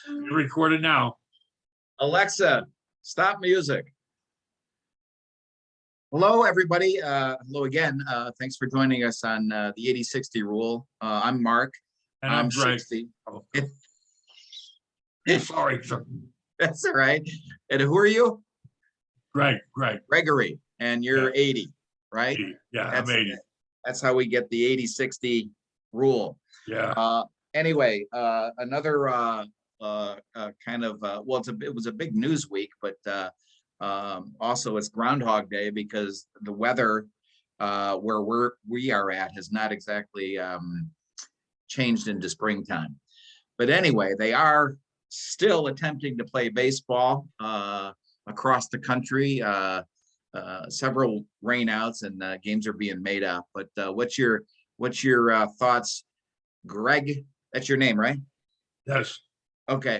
You're recorded now. Alexa, stop music. Hello, everybody. Hello again. Thanks for joining us on the 80-60 rule. I'm Mark. And I'm Greg. 60. Oh, sorry, sir. That's all right. And who are you? Greg. Gregory. And you're 80, right? 80. Yeah, I'm 80. That's how we get the 80-60 rule. Yeah. Anyway, another kind of well, it was a big news week, but also it's Groundhog Day because the weather where we are at has not exactly changed into springtime. But anyway, they are still attempting to play baseball across the country. Several rainouts and games are being made up. But what's your thoughts, Greg? That's your name, right? Yes. Okay.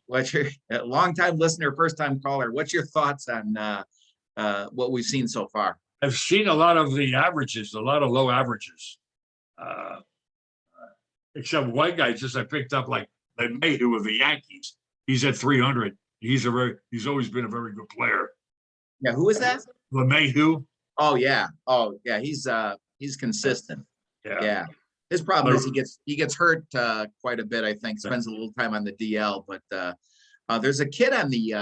What's your long-time listener, first-time caller? What's your thoughts on what we've seen so far? I've seen a lot of the averages, a lot of low averages. Except one guy I picked up like Mayhew of the Yankees. He's at 300. He's always been a very good player. Yeah, who is that? Mayhew. Oh yeah. He's consistent. Yeah. His problem is he gets hurt quite a bit, I think. Spends a little time on the DL, but there's a kid on the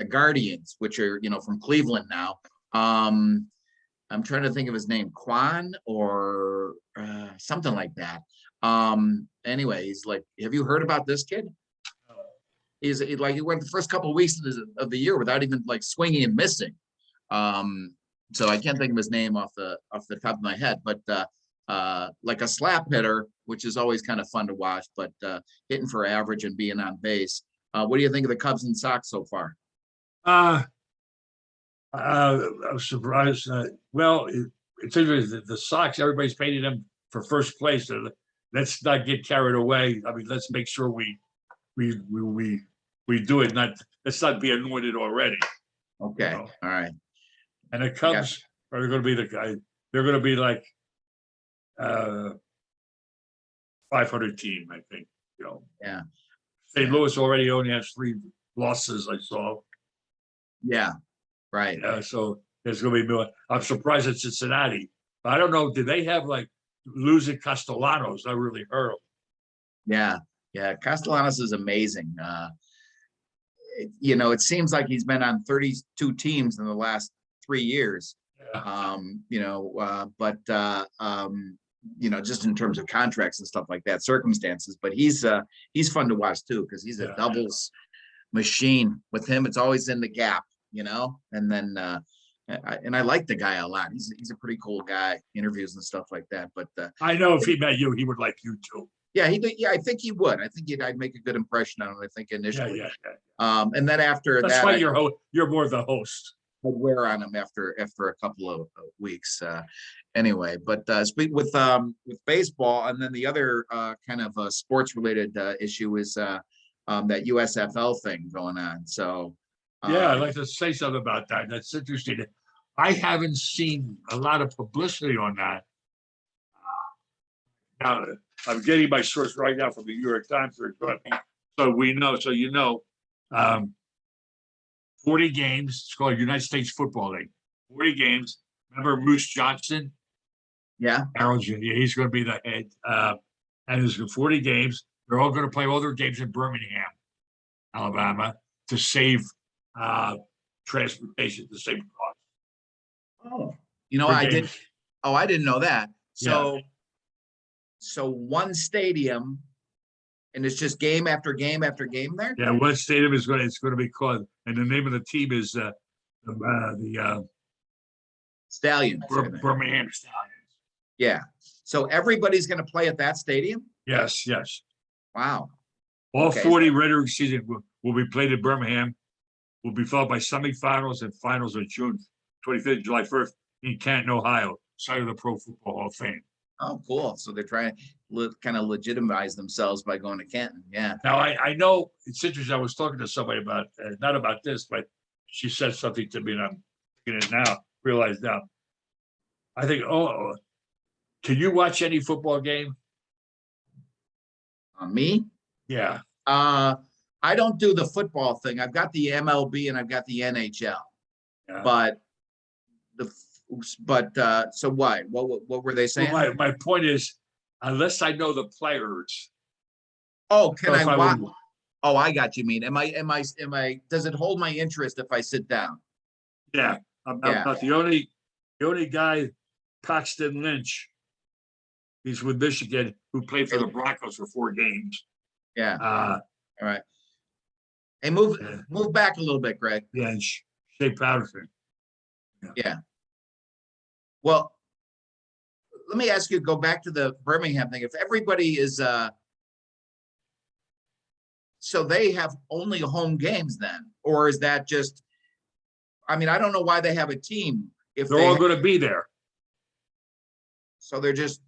Guardians, which are from Cleveland now. I'm trying to think of his name, Quan or something like that. Anyway, he's like, have you heard about this kid? He went the first couple of weeks of the year without even like swinging and missing. So I can't think of his name off the top of my head, but like a slap hitter, which is always kind of fun to watch, but hitting for average and being on base. What do you think of the Cubs and Sox so far? I was surprised. It's interesting. The Sox, everybody's painting them for first place. So let's not get carried away. I mean, let's make sure we do it. Let's not be anointed already. Okay. All right. And the Cubs are going to be the guy. They're going to be like 500 team, I think. Yeah. St. Louis already only has 3 losses. I saw. Yeah. Right. So there's going to be more. I'm surprised at Cincinnati. I don't know. Did they have like losing Castellanos? I really heard them. Yeah. Castellanos is amazing. It seems like he's been on 32 teams in the last 3 years. Yeah. Just in terms of contracts and stuff like that, circumstances. But he's fun to watch too because he's a doubles machine. With him, it's always in the gap, and then I like the guy a lot. He's a pretty cool guy, interviews and stuff like that. But I know if he met you, he would like you too. Yeah, I think he would. I think I'd make a good impression on him. I think initially. Yeah. And then that's that, why you're more the host. I'd wear on him after a couple of weeks. Anyway, but speak with baseball, and then the other kind of sports related issue is that USFL thing going on. So I'd like to say something about that. That's interesting. I haven't seen a lot of publicity on that. Now I'm getting my source right now from the New York Times, so we know. So 40 games. It's called United States Football League. 40 games. Remember Moose Johnson? Yeah. He's going to be the head. And there's 40 games. They're all going to play all their games in Birmingham, Alabama, to save transportation, to save costs. I didn't know that. So one stadium, and it's just game after game after game there. Yeah, one stadium it's going to be called, and the name of the team is the Stallions. Birmingham Stallions. Yeah. So everybody's going to play at that stadium? Yes. Wow. All 40 regular season will be played in Birmingham. Will be followed by semifinals and finals on June 25th, July 1st in Canton, Ohio, site of the Pro Football Hall of Fame. Oh, cool. So they're trying to kind of legitimize themselves by going to Canton. Yeah. Now, I know it's interesting. I was talking to somebody about, not about this, but she said something to me, and I'm thinking it now, realize now. I think, can you watch any football game? Me? Yeah, I don't do the football thing. I've got the MLB and I've got the NHL, yeah. but so what were they Well, saying? my point is, unless I know the players, Oh, can so I if I watch? would, Oh, I got you mean. Does it hold my interest if I sit down? yeah, I'm Yeah. not the only guy, Paxton Lynch. He's with Michigan, who played for the Broncos for 4 games. Yeah. Uh, All right. Hey, move yeah, move back a little bit, Greg. yeah, and Shea Patterson. Yeah. Well, let me ask you, go back to the Birmingham thing. If everybody is so they have only home games then, or is that just, I mean, I don't know why they have a team if They're they all going to be there. so they're just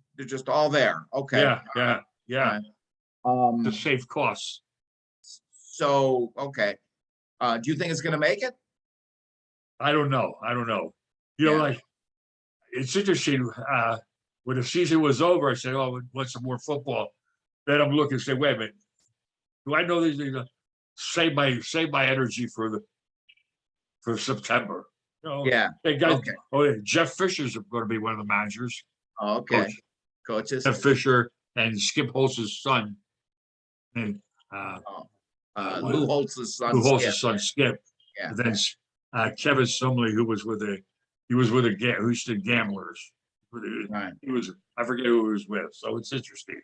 all there. Okay. Yeah, yeah, yeah. All right. To save costs. So okay. Do you think it's gonna make it? I don't know. You know, Yeah. like it's interesting. When the season was over, I said, "Oh, we want some more football." Then I'm looking and say, "Wait a minute, do I know these things? Save my energy for September." You know, Yeah. hey guys, Okay. oh, yeah, Jeff Fisher's going to be one of the managers. Okay. Coach Coaches. Jeff Fisher and Skip Holtz's son, and Lou Holtz's son. Lou Skip. Holtz's son Skip. Yeah. And then Kevin Sumley, who was with Houston Gamblers. Right. He was, I forget who he was with. So it's interesting.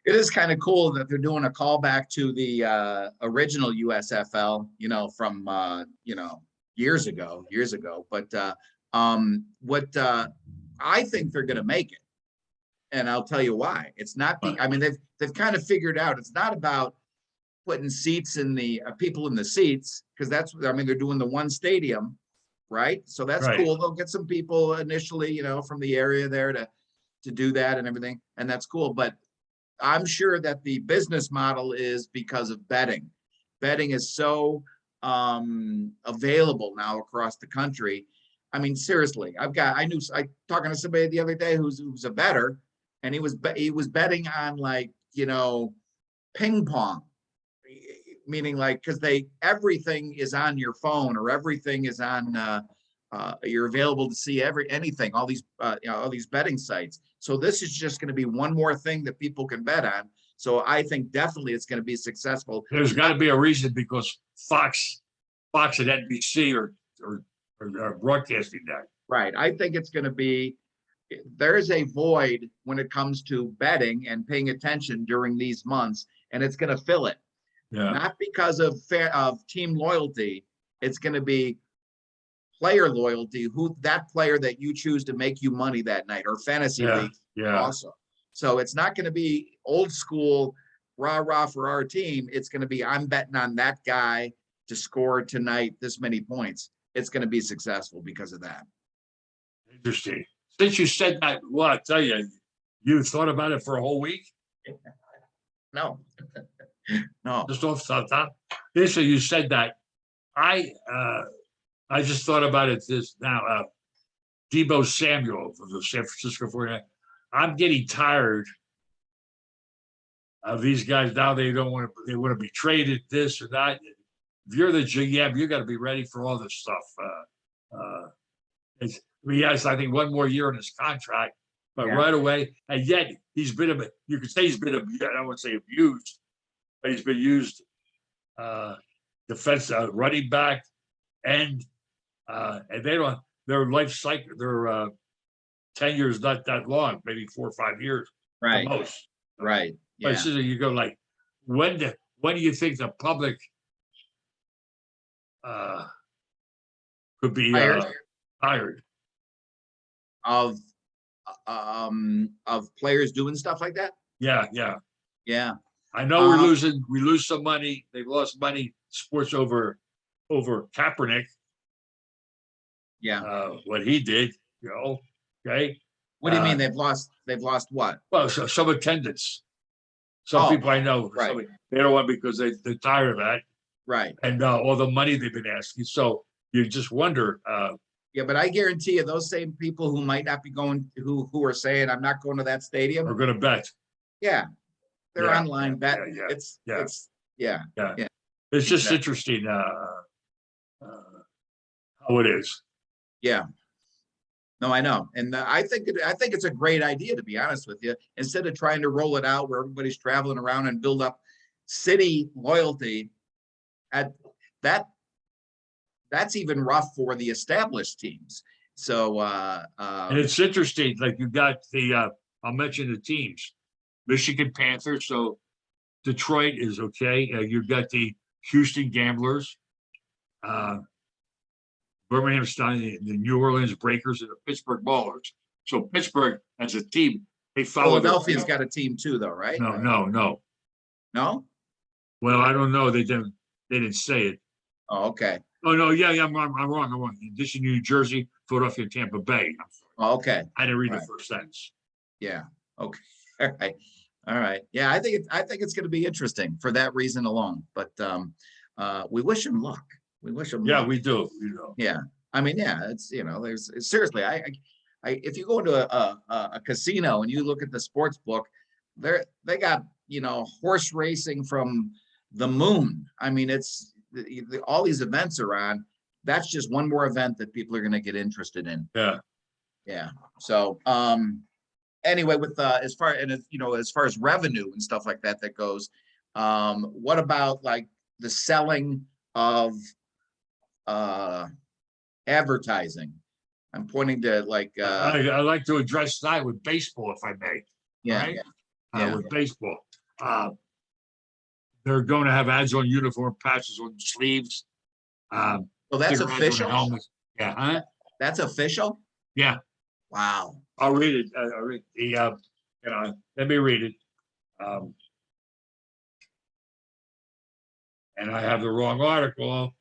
It is kind of cool that they're doing a callback to the original USFL, you know, from years ago. But what I think they're going to make it, and I'll tell you why. It's not I mean, they've kind of figured out it's not about putting seats in the people in the seats, because that's, I mean, they're doing the one stadium, right? So that's Right. cool. They'll get some people initially, you know, from the area there to do that and everything, and that's cool. But I'm sure that the business model is because of betting. Betting is so available now across the country. I mean, seriously, I talking to somebody the other day who's a bettor, and he was betting on, like, you know, ping pong, meaning like, because everything is on your phone, or everything is on you're available to see anything, all these all these betting sites. So this is just going to be one more thing that people can bet on. So I think definitely it's going to be successful. There's got to be a reason, because Fox and NBC are broadcasting that. Right. I think it's going to be, there's a void when it comes to betting and paying attention during these months, and it's going to fill it. Yeah. Not because of team loyalty. It's going to be player loyalty, who that player that you choose to make you money that night, or fantasy league. Yeah. Also. So it's not going to be old school rah for our team. It's going to be, I'm betting on that guy to score tonight this many points. It's going to be successful because of that. Interesting. Since you said that, well, I tell you, you thought about it for a whole week? No. No. Just off the top. Basically, you said that. I just thought about it this now. Debo Samuel from the San Francisco 49ers. I'm getting tired of these guys now. They want to be traded, this or that. If you're the GM, you got to be ready for all this stuff. He has, I think, one more year in his contract, but right away, and yet he's been you could say he's been, I don't want to say abused, but he's been used defense, running back, and they don't, their life cycle, their tenure is not that long, maybe 4 or 5 years, right, the most. Right. Yeah. But you go like, when do you think the public could be hired of players doing stuff like that? Yeah. I know we lose some money. They've lost money, sports, over Kaepernick. Yeah. What he did, okay. What do you mean they've lost what? Well, so some attendance. Some people I know, right. They don't want, because they're tired of that. Right. And all the money they've been asking. So you just wonder. Yeah, but I guarantee you those same people who might not be going, who are saying, I'm not going to that stadium, are going to bet. Yeah. their Yeah, online bet. yeah. It's Yeah. yeah. It's just Exactly. interesting how it is. Yeah. No, I know. And I think it's a great idea, to be honest with you. Instead of trying to roll it out where everybody's traveling around and build up city loyalty, at that that's even rough for the established teams. So And it's interesting, like you got I'll mention the teams. Michigan Panthers, so Detroit is okay. You've got the Houston Gamblers, Birmingham Stein, the New Orleans Breakers, and the Pittsburgh Ballers. So Pittsburgh as a team, they follow. Philadelphia's got a team too, though, right? No. No? Well, I don't know. They didn't say it. Oh, okay. Oh no, yeah, I'm wrong. In addition to New Jersey, Philadelphia, and Tampa Bay. Oh, okay. I didn't read Right. the first sentence. Yeah. Okay. All right. Yeah, I think it's going to be interesting for that reason alone. But we wish him luck. We wish him Yeah, luck. we do. Yeah. I mean, yeah, it's there's seriously, if you go into a casino and you look at the sports book, they got horse racing from the moon. I mean, it's all these events are on. That's just one more event that people are going to get interested in. Yeah. Yeah. So anyway, with as far as revenue and stuff like that goes, what about like the selling of advertising? I'm pointing to like I like to address that with baseball, if I may. yeah, Right? yeah. With baseball. They're going to have ads on uniform, patches on sleeves. Well, that's official. Yeah, huh? That's official. Yeah. Wow. I'll read it. I'll read the let me read it. And I have the wrong article.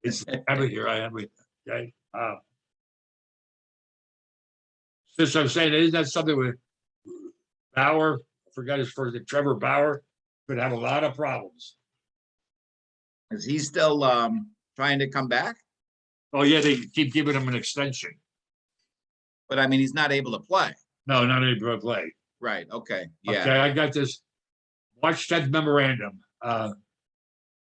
It's have it here. I have it. Okay. Since I'm saying, isn't that something with Bauer? I forgot his first name. Trevor Bauer could have a lot of problems. Is he still trying to come back? Oh yeah, they keep giving him an extension. But I mean, he's not able to play. No, not able to play. Right. Okay. Yeah. Okay, I got this March 10th memorandum.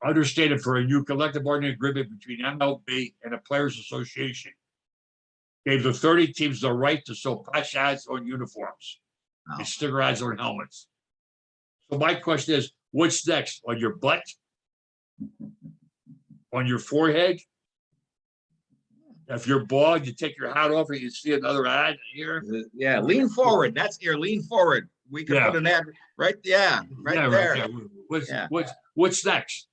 Understated for a new collective bargaining agreement between MLB and the Players Association. Gave the 30 teams the right to sell patch ads on uniforms and sticker ads on helmets. So my question is, what's next? On your butt? On your forehead? If you're bald, you take your hat off and you see another ad here. Yeah, lean forward. That's here. Lean forward. We can put an ad right. Yeah, right there. Right. What's next?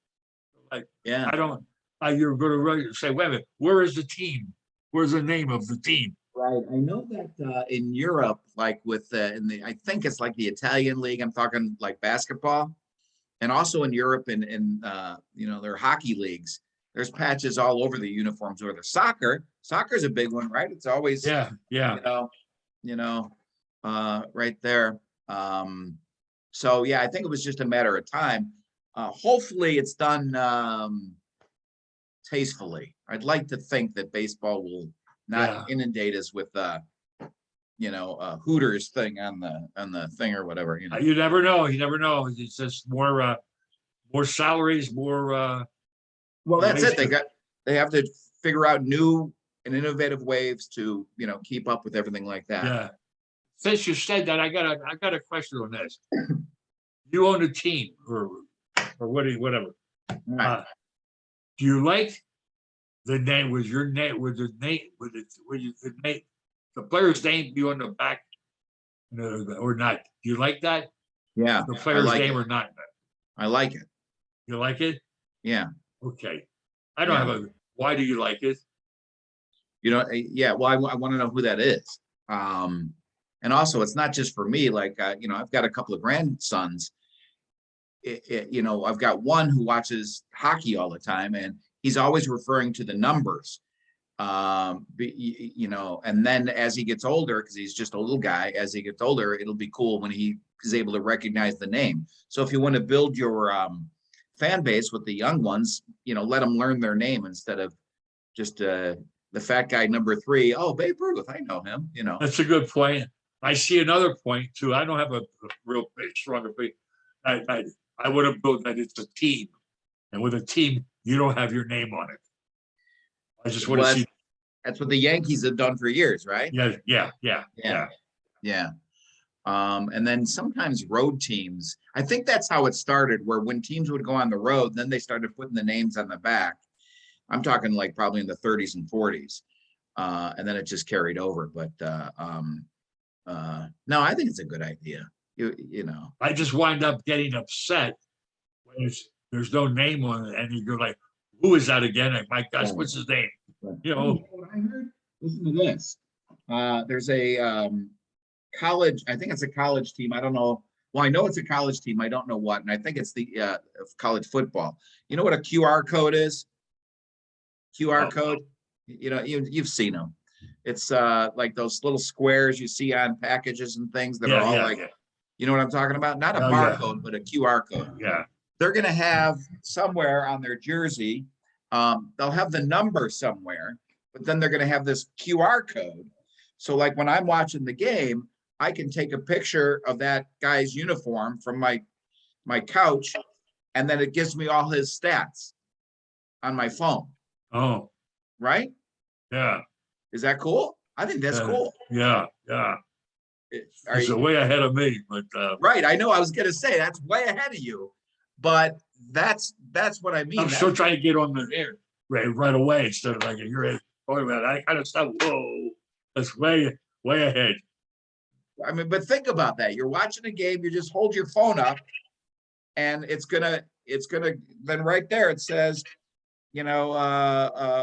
Like, yeah, I don't. You're going to say, wait a minute. Where is the team? Where's the name of the team? Right. I know that in Europe, like with I think it's like the Italian league. I'm talking like basketball, and also in Europe in their hockey leagues. There's patches all over the uniforms. Or the soccer's a big one, right? It's always yeah. Right there. So yeah, I think it was just a matter of time. Hopefully, it's done tastefully. I'd like to think that baseball will not inundate us with Hooters thing on the thing or whatever. You never know. It's just more salaries, more. Well, that's it. They have to figure out new and innovative ways to keep up with everything like that. Yeah. Since you said that, I got a question on this. You own a team or whatever. Right. Do you like the name with your name with the player's name be on the back or not? Do you like that? Yeah. The player's name or not? I like it. You like it? Yeah. Okay. I don't have why do you like it? Yeah. Well, I want to know who that is. And also, it's not just for me. Like, I've got a couple of grandsons. I've got one who watches hockey all the time, and he's always referring to the numbers. And then as he gets older, because he's just a little guy, as he gets older, it'll be cool when he is able to recognize the name. So if you want to build your fan base with the young ones, let them learn their name instead of just the fat guy number 3. Oh, Babe Ruth, I know him. That's a good point. I see another point too. I don't have a real strong opinion. I would have built that it's a team, and with a team, you don't have your name on it. I just want to Well, see. that's what the Yankees have done for years, right? Yeah. Yeah. And then sometimes road teams, I think that's how it started, where when teams would go on the road, then they started putting the names on the back. I'm talking like probably in the 30s and 40s. And then it just carried over. But no, I think it's a good idea. You know. I just wind up getting upset when there's no name on it, and you go like, "Who is that again?" And my gosh, what's his name? You know. What I heard. Listen to this. There's a college. I think it's a college team. I don't know. Well, I know it's a college team. I don't know what, and I think it's the college football. You know what a QR code is? QR code. You know, you've seen them. It's like those little squares you see on packages and things that are all like, you know what I'm talking about? Not a barcode, but a QR code. Yeah. They're going to have somewhere on their jersey, they'll have the number somewhere, but then they're going to have this QR code. So like when I'm watching the game, I can take a picture of that guy's uniform from my couch, and then it gives me all his stats on my phone. Oh. Right? Yeah. Is that cool? I think that's cool. Yeah. It's way ahead of me, but right. I know. I was gonna say that's way ahead of you, but that's what I mean. I'm still trying to get on the air right away instead of like you're talking about that kind of stuff. Whoa, that's way ahead. I mean, but think about that. You're watching a game. You just hold your phone up, and it's gonna. Then right there it says, you know,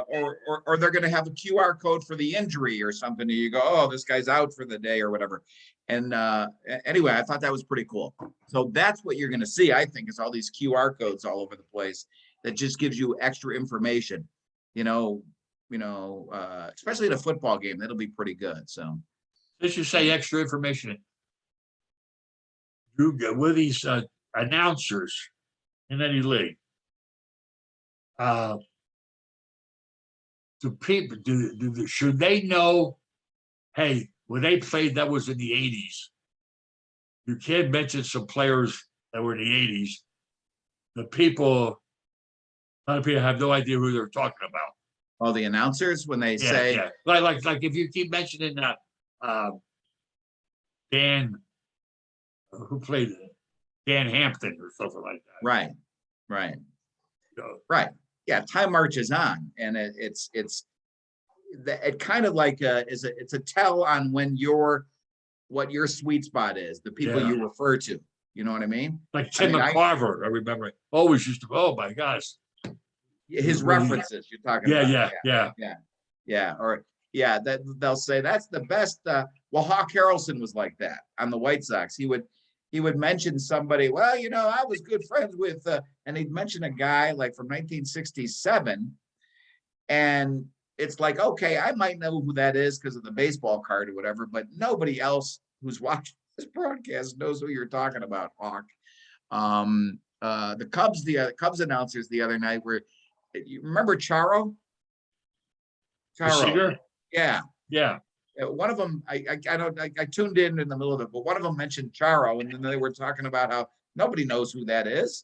or they're going to have a QR code for the injury or something. And you go, oh, this guy's out for the day or whatever. And anyway, I thought that was pretty cool. So that's what you're going to see, I think, is all these QR codes all over the place that just gives you extra information, especially in a football game. That'll be pretty good. So since you say extra information, with these announcers in any league, do people should they know? Hey, when they played, that was in the '80s. You can't mention some players that were in the '80s. A lot of people have no idea who they're talking about. Oh, the announcers when they say, like if you keep mentioning Dan, who played it? Dan Hampton or something like that. Right. Right. Yeah, time marches on, and it's kind of like it's a tell on what your sweet spot is, the people you refer to. You know what I mean? Like Tim McCarver, I remember always used to. Oh my gosh, his references you're talking about. Yeah. That they'll say that's the best. Well, Hawk Harrelson was like that on the White Sox. He would mention somebody. Well, I was good friends with, and he'd mention a guy like from 1967, and it's like, okay, I might know who that is because of the baseball card or whatever, but nobody else who's watching this broadcast knows who you're talking about, Hawk. The Cubs announcers the other night were, you remember Charo? Yeah. One of them, I tuned in the middle of it, but one of them mentioned Charo, and then they were talking about how nobody knows who that is.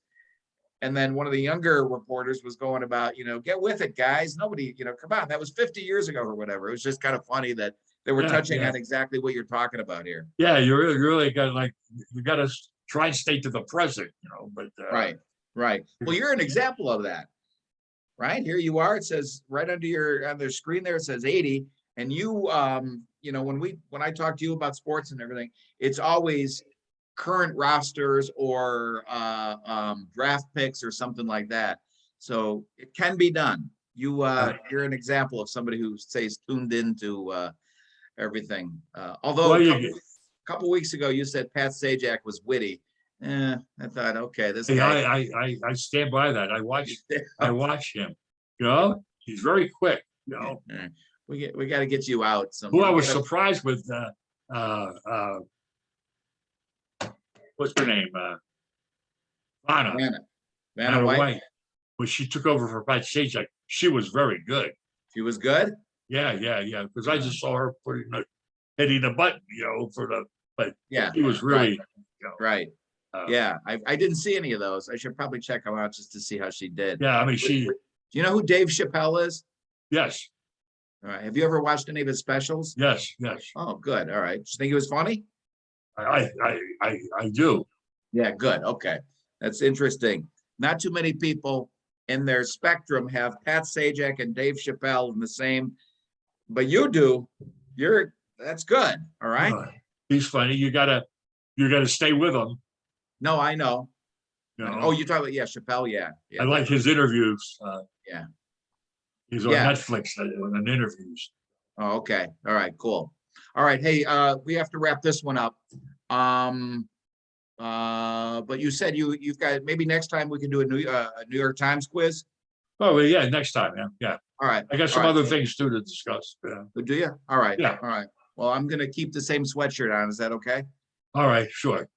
And then one of the younger reporters was going about, get with it, guys. Nobody, come on, that was 50 years ago or whatever. It was just kind of funny that they were touching on exactly what you're talking about here. Yeah, you really got you got to try and stay to the present, But right. Well, you're an example of that, right? Here you are. It says right on their screen there. It says 80. And you, when I talk to you about sports and everything, it's always current rosters or draft picks or something like that. So it can be done. You're an example of somebody who stays tuned into everything. Although a couple weeks ago you said Pat Sajak was witty. I thought, okay, this guy. I stand by that. I watch him. He's very quick. We got to get you out. Who I was surprised with. What's her name? Vanna White. When she took over for Pat Sajak, she was very good. She was good? Yeah. Because I just saw her hitting the button, but she was really right. Yeah, I didn't see any of those. I should probably check them out just to see how she did. Yeah, I mean, Do you know who Dave Chappelle is? yes, All right. Have you ever watched any of his specials? yes, yes. Oh, good. All right. Do you think he was funny? I do. Yeah, good. Okay. That's interesting. Not too many people in their spectrum have Pat Sajak and Dave Chappelle in the same, but you do. That's good. All right. He's funny. You gotta stay with him. No, I know. You know, Oh, you talk about, yeah, Chappelle. Yeah. I like his interviews. Yeah. He's on Yeah. Netflix on interviews. Oh, okay. All right, cool. All right. Hey, we have to wrap this one up. But you said you've got, maybe next time we can do a New York Times quiz. Oh, well, yeah, next time. Yeah, yeah. All right. I got some other things too to discuss. Yeah. Do you? All right. Yeah. All right. Well, I'm gonna keep the same sweatshirt on. Is that okay? All right, sure.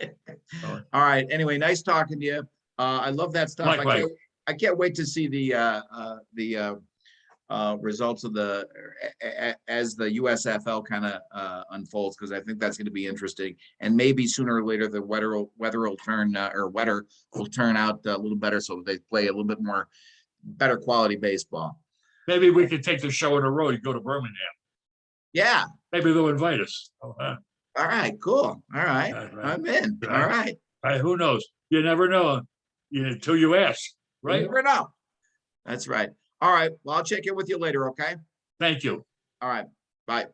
All right. Anyway, nice talking to you. I love that stuff. Likewise. I can't wait to see the results of as the USFL kind of unfolds, because I think that's going to be interesting. And maybe sooner or later the weather will turn weather will turn out a little better, so they play a little bit more better quality baseball. Maybe we could take the show on the road and go to Birmingham. Yeah. Maybe they'll invite us. All right. Cool. All right. I'm in. All right. Who knows? You never know until you ask, right? You never know. That's right. All right. Well, I'll check in with you later. Okay. Thank you. All right. Bye.